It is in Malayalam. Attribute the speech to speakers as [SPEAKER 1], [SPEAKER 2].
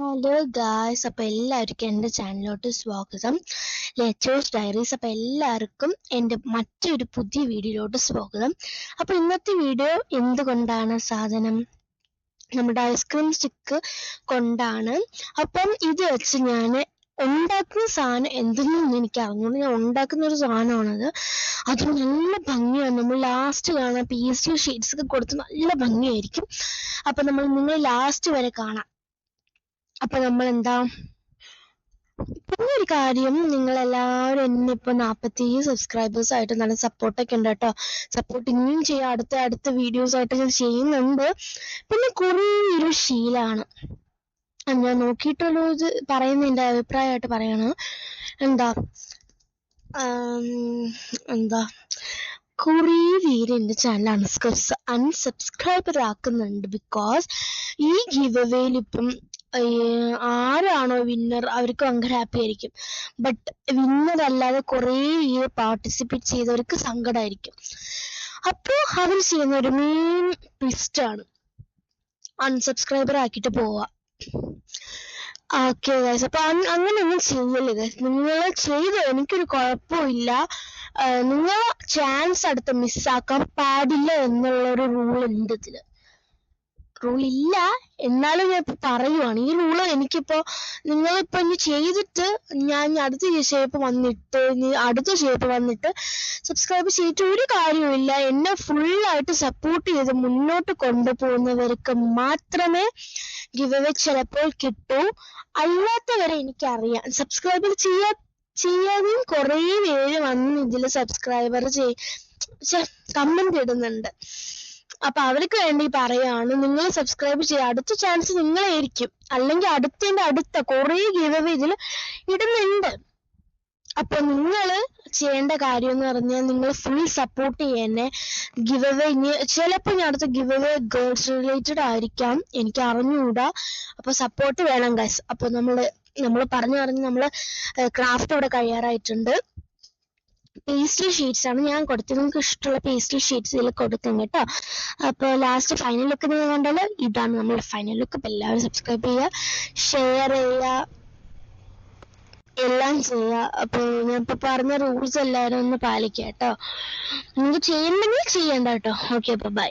[SPEAKER 1] ഹലോ ഗായ്സ്, അപ്പോൾ എല്ലാവർക്കും എൻ്റെ ചാനലിലോട്ട് സ്വാഗതം. Letters diaries. അപ്പോൾ എല്ലാവർക്കും എൻ്റെ മറ്റൊരു പുതിയ വീഡിയോയിലോട്ട് സ്വാഗതം. അപ്പോൾ ഇന്നത്തെ വീഡിയോ എന്തുകൊണ്ടാണ് സാധനം നമ്മുടെ ഐസ്ക്രീം സ്റ്റിക്ക് കൊണ്ടാണ്. അപ്പം ഇത് വെച്ച് ഞാൻ ഉണ്ടാക്കുന്ന സാധനം എന്തെന്നൊന്നും എനിക്ക് അറിഞ്ഞൂടെ. ഞാൻ ഉണ്ടാക്കുന്ന ഒരു സാധനമാണത്. അത് നല്ല ഭംഗിയാണ്. നമ്മൾ ലാസ്റ്റ് കാണാൻ പേസ്റ്റൽ ഷീറ്റ്സ് ഒക്കെ കൊടുത്ത് നല്ല ഭംഗിയായിരിക്കും. അപ്പം നിങ്ങൾ ലാസ്റ്റ് വരെ കാണാം. അപ്പൊ നമ്മൾ എന്താ പിന്നെ ഒരു കാര്യം, നിങ്ങളെല്ലാവരും എന്നെ ഇപ്പൊ 47 സബ്സ്ക്രൈബേഴ്സ് ആയിട്ട് നല്ല സപ്പോർട്ടൊക്കെ ഉണ്ട് കേട്ടോ. സപ്പോർട്ട് ഇനിയും ചെയ്യാം. അടുത്ത വീഡിയോസ് ആയിട്ട് ഞാൻ ചെയ്യുന്നുണ്ട്. പിന്നെ കുറേ ഒരു ശീലാണ് ഞാൻ നോക്കിയിട്ടുള്ള ഇത് പറയുന്ന എൻ്റെ അഭിപ്രായമായിട്ട് പറയണം. എന്താ കുറേ പേര് എൻ്റെ ചാനൽ അൺസബ്സ്ക്രൈബർ ആക്കുന്നുണ്ട്. ബിക്കോസ് ഈ ഗിവ് അവേയിൽ ഇപ്പം ആരാണോ വിന്നർ അവർക്ക് ഭയങ്കര ഹാപ്പി ആയിരിക്കും. ബട്ട് വിന്നർ അല്ലാതെ കുറേ പേര് പാർട്ടിസിപ്പേറ്റ് ചെയ്തവർക്ക് സങ്കടമായിരിക്കും. അപ്പോൾ അവർ ചെയ്യുന്ന ഒരു മെയിൻ ട്വിസ്റ്റാണ് അൺസബ്സ്ക്രൈബർ ആക്കിയിട്ട് പോവുക. ഓക്കെ ഗൈസ്, അപ്പൊ അങ്ങനെയൊന്നും ചെയ്യല്ലേ ഗൈസ്. നിങ്ങൾ ചെയ്ത് എനിക്കൊരു കുഴപ്പമില്ല. നിങ്ങൾ ചാൻസ് അടുത്ത് മിസ്സാക്കാൻ പാടില്ല എന്നുള്ളൊരു റൂൾ ഉണ്ട് ഇതില്. റൂൾ ഇല്ല എന്നാലും ഞാൻ ഇപ്പൊ പറയുവാണ്. ഈ റൂള് എനിക്കിപ്പോ നിങ്ങളിപ്പോ ഇനി ചെയ്തിട്ട് ഞാൻ അടുത്ത ഷേപ്പ് വന്നിട്ട് സബ്സ്ക്രൈബ് ചെയ്തിട്ട് ഒരു കാര്യമില്ല. എന്നെ ഫുള്ളായിട്ട് സപ്പോർട്ട് ചെയ്ത് മുന്നോട്ട് കൊണ്ടുപോകുന്നവർക്ക് മാത്രമേ ഗിവ് അവേ ചിലപ്പോൾ കിട്ടൂ. അല്ലാത്തവരെ എനിക്കറിയാം. സബ്സ്ക്രൈബർ ചെയ്യാതെയും കുറേ പേര് വന്ന് ഇതിൽ സബ്സ്ക്രൈബർ കമന്റ് ഇടുന്നുണ്ട്. അപ്പൊ അവർക്ക് വേണ്ടി പറയാണ്, നിങ്ങൾ സബ്സ്ക്രൈബ് ചെയ്യുക. അടുത്ത ചാൻസ് നിങ്ങളായിരിക്കും. അല്ലെങ്കിൽ അടുത്ത കുറേ ഗിവ് അവേ ഇതിൽ ഇടുന്നുണ്ട്. അപ്പൊ നിങ്ങൾ ചെയ്യേണ്ട കാര്യം എന്ന് പറഞ്ഞാൽ നിങ്ങൾ ഫുൾ സപ്പോർട്ട് ചെയ്യന്നെ. ഗിവ് അവേ ഇനി ചിലപ്പോൾ ഞാൻ അടുത്ത ഗിവ് അവേ ഗേൾസ് റിലേറ്റഡ് ആയിരിക്കാം, എനിക്ക് അറിഞ്ഞുകൂടാ. അപ്പൊ സപ്പോർട്ട് വേണം ഗൈസ്. അപ്പൊ നമ്മൾ പറഞ്ഞു നമ്മൾ ക്രാഫ്റ്റ് ഇവിടെ കഴിയാറായിട്ടുണ്ട്. പേസ്റ്റൽ ഷീറ്റ്സ് ആണ് ഞാൻ കൊടുത്തത്. നിങ്ങൾക്ക് ഇഷ്ടമുള്ള പേസ്റ്റൽ ഷീറ്റ്സ് ഇതിൽ കൊടുക്കും കേട്ടോ. അപ്പോൾ ലാസ്റ്റ് ഫൈനൽ ലുക്ക് നിങ്ങൾ കണ്ടാൽ ഇതാണ് നമ്മുടെ ഫൈനൽ ലുക്ക്. അപ്പോൾ എല്ലാവരും സബ്സ്ക്രൈബ് ചെയ്യുക, ഷെയർ ചെയ്യുക, എല്ലാം ചെയ്യുക. അപ്പോൾ ഞാൻ ഇപ്പോൾ പറഞ്ഞ റൂൾസ് എല്ലാവരും ഒന്ന് പാലിക്കുക കേട്ടോ. നിങ്ങൾക്ക് ചെയ്യുന്നുണ്ടെങ്കിൽ ചെയ്യണ്ട കേട്ടോ. ഓക്കെ, അപ്പോൾ ബൈ.